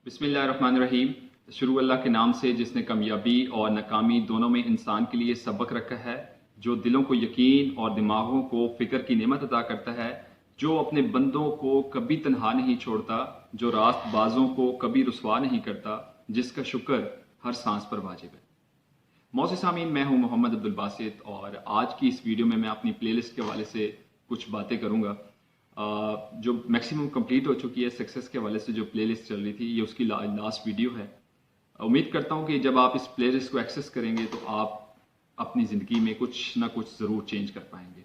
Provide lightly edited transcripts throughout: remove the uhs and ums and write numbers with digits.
बिस्मिल्लाहिर्रहमानिर्रहीम। शुरू अल्लाह के नाम से जिसने कामयाबी और नाकामी दोनों में इंसान के लिए सबक रखा है, जो दिलों को यकीन और दिमागों को फ़िक्र की नेमत अता करता है, जो अपने बंदों को कभी तन्हा नहीं छोड़ता, जो रास्त बाजों को कभी रुसवा नहीं करता, जिसका शुक्र हर सांस पर वाजिब है। मौज़ सामीन, मैं हूँ मोहम्मद अब्दुल बासित और आज की इस वीडियो में मैं अपनी प्लेलिस्ट के हवाले से कुछ बातें करूँगा। जो मैक्सिमम कंप्लीट हो चुकी है सक्सेस के हवाले से जो प्लेलिस्ट चल रही थी, ये उसकी लास्ट वीडियो है। उम्मीद करता हूँ कि जब आप इस प्लेलिस्ट को एक्सेस करेंगे तो आप अपनी ज़िंदगी में कुछ ना कुछ ज़रूर चेंज कर पाएंगे।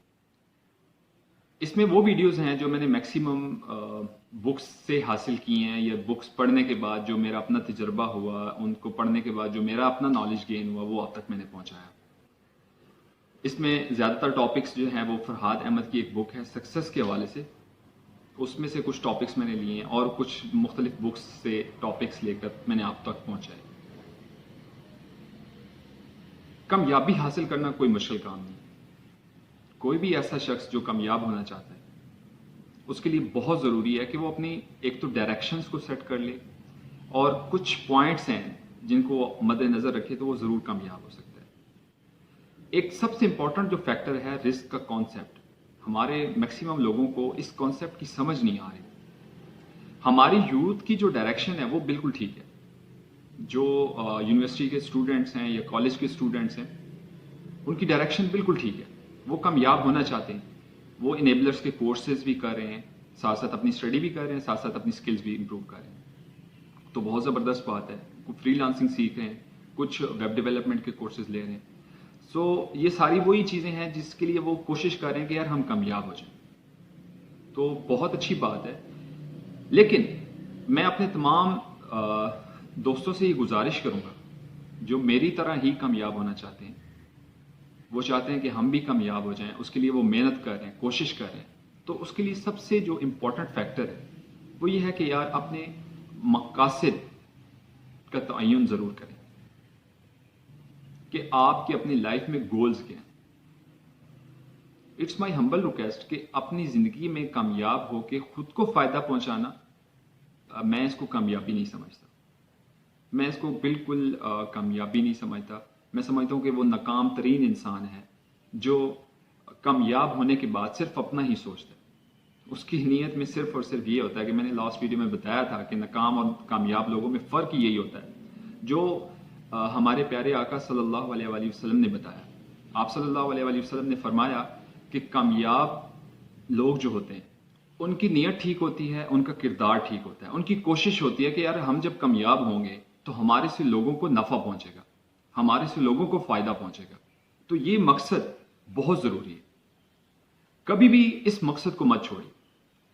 इसमें वो वीडियोस हैं जो मैंने मैक्सिमम बुक्स से हासिल की हैं या बुक्स पढ़ने के बाद जो मेरा अपना तजर्बा हुआ, उनको पढ़ने के बाद जो मेरा अपना नॉलेज गेन हुआ, वो आप तक मैंने पहुँचाया। इसमें ज़्यादातर टॉपिक्स जो हैं वो फरहाद अहमद की एक बुक है सक्सेस के हवाले से, उसमें से कुछ टॉपिक्स मैंने लिए हैं और कुछ मुख्तलिफ बुक्स से टॉपिक्स लेकर मैंने आप तक पहुंचाए। कामयाबी हासिल करना कोई मुश्किल काम नहीं। कोई भी ऐसा शख्स जो कामयाब होना चाहता है, उसके लिए बहुत ज़रूरी है कि वो अपनी एक तो डायरेक्शंस को सेट कर ले और कुछ पॉइंट्स हैं जिनको मद्देनज़र रखे तो वो ज़रूर कामयाब हो सकता है। एक सबसे इंपॉर्टेंट जो फैक्टर है रिस्क का कॉन्सेप्ट, हमारे मैक्सिमम लोगों को इस कॉन्सेप्ट की समझ नहीं आ रही। हमारी यूथ की जो डायरेक्शन है वो बिल्कुल ठीक है। जो यूनिवर्सिटी के स्टूडेंट्स हैं या कॉलेज के स्टूडेंट्स हैं, उनकी डायरेक्शन बिल्कुल ठीक है। वो कामयाब होना चाहते हैं, वो इनेबलर्स के कोर्सेज भी कर रहे हैं, साथ साथ अपनी स्टडी भी कर रहे हैं, साथ साथ अपनी स्किल्स भी इंप्रूव कर रहे हैं। तो बहुत ज़बरदस्त बात है। कुछ फ्रीलांसिंग सीख रहे हैं, कुछ वेब डेवलपमेंट के कोर्सेज ले रहे हैं। सो ये सारी वही चीज़ें हैं जिसके लिए वो कोशिश कर रहे हैं कि यार हम कामयाब हो जाएं। तो बहुत अच्छी बात है। लेकिन मैं अपने तमाम दोस्तों से ये गुजारिश करूंगा जो मेरी तरह ही कामयाब होना चाहते हैं, वो चाहते हैं कि हम भी कामयाब हो जाएं, उसके लिए वो मेहनत कर रहे हैं, कोशिश कर रहे हैं। तो उसके लिए सबसे जो इम्पोर्टेंट फैक्टर है वो ये है कि यार अपने मकासद का तयन ज़रूर करें कि आपकी अपनी लाइफ में गोल्स क्या हैं। इट्स माई हम्बल रिक्वेस्ट कि अपनी ज़िंदगी में कामयाब हो के खुद को फ़ायदा पहुंचाना, मैं इसको कामयाबी नहीं समझता। मैं इसको बिल्कुल कामयाबी नहीं समझता। मैं समझता हूँ कि वो नाकाम तरीन इंसान है जो कामयाब होने के बाद सिर्फ अपना ही सोचता है। उसकी नीयत में सिर्फ और सिर्फ ये होता है कि मैंने लास्ट वीडियो में बताया था कि नाकाम और कामयाब लोगों में फ़र्क यही होता है जो हमारे प्यारे आका सल्लल्लाहु अलैहि वसल्लम ने बताया। आप सल्लल्लाहु अलैहि वसल्लम ने फरमाया कि कामयाब लोग जो होते हैं उनकी नीयत ठीक होती है, उनका किरदार ठीक होता है, उनकी कोशिश होती है कि यार हम जब कामयाब होंगे तो हमारे से लोगों को नफ़ा पहुंचेगा, हमारे से लोगों को फ़ायदा पहुंचेगा। तो ये मकसद बहुत ज़रूरी है। कभी भी इस मकसद को मत छोड़िए।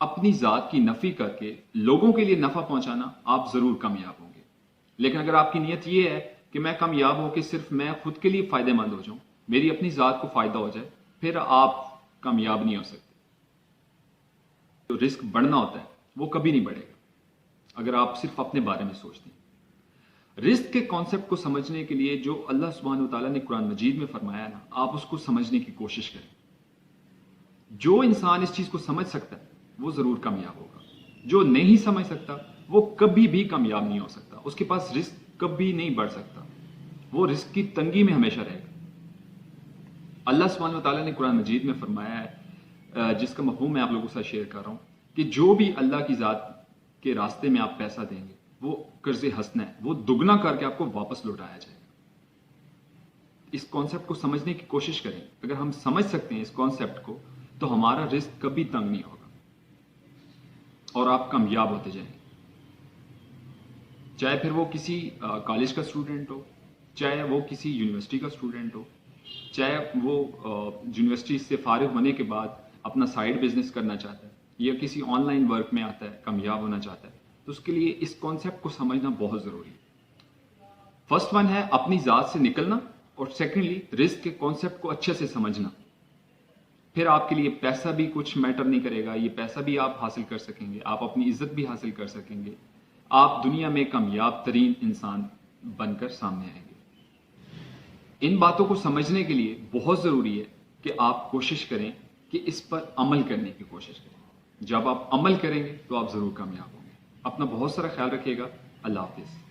अपनी ज़ात की नफ़ी करके लोगों के लिए नफ़ा पहुंचाना, आप ज़रूर कामयाब होंगे। लेकिन अगर आपकी नीयत ये है कि मैं कामयाब हो कि सिर्फ मैं खुद के लिए फ़ायदेमंद हो जाऊं, मेरी अपनी ज़ात को फ़ायदा हो जाए, फिर आप कामयाब नहीं हो सकते। तो रिस्क बढ़ना होता है, वो कभी नहीं बढ़ेगा अगर आप सिर्फ अपने बारे में सोचते हैं। रिस्क के कॉन्सेप्ट को समझने के लिए जो अल्लाह सुब्हानहू व तआला ने कुरान मजीद में फरमाया ना, आप उसको समझने की कोशिश करें। जो इंसान इस चीज़ को समझ सकता है वो ज़रूर कामयाब होगा। जो नहीं समझ सकता वो कभी भी कामयाब नहीं हो सकता। उसके पास रिस्क कभी नहीं बढ़ सकता, वो रिस्क की तंगी में हमेशा रहेगा। अल्लाह सुब्हानहू व तआला ने कुरान मजीद में फरमाया है, जिसका मफ़हूम मैं आप लोगों के साथ शेयर कर रहा हूँ, कि जो भी अल्लाह की ज़ात के रास्ते में आप पैसा देंगे वो कर्ज़े हसना है, वो दुगना करके आपको वापस लौटाया जाएगा। इस कॉन्सेप्ट को समझने की कोशिश करें। अगर हम समझ सकते हैं इस कॉन्सेप्ट को तो हमारा रिस्क कभी तंग नहीं होगा और आप कामयाब होते जाएंगे। चाहे फिर वो किसी कॉलेज का स्टूडेंट हो, चाहे वो किसी यूनिवर्सिटी का स्टूडेंट हो, चाहे वो यूनिवर्सिटी से फारिग होने के बाद अपना साइड बिजनेस करना चाहता है या किसी ऑनलाइन वर्क में आता है, कामयाब होना चाहता है, तो उसके लिए इस कॉन्सेप्ट को समझना बहुत ज़रूरी है। फर्स्ट वन है अपनी ज़ात से निकलना और सेकेंडली रिस्क के कॉन्सेप्ट को अच्छे से समझना। फिर आपके लिए पैसा भी कुछ मैटर नहीं करेगा, ये पैसा भी आप हासिल कर सकेंगे, आप अपनी इज्जत भी हासिल कर सकेंगे, आप दुनिया में कामयाब तरीन इंसान बनकर सामने आएंगे। इन बातों को समझने के लिए बहुत ज़रूरी है कि आप कोशिश करें कि इस पर अमल करने की कोशिश करें। जब आप अमल करेंगे तो आप ज़रूर कामयाब होंगे। अपना बहुत सारा ख्याल रखिएगा। اللہ حافظ.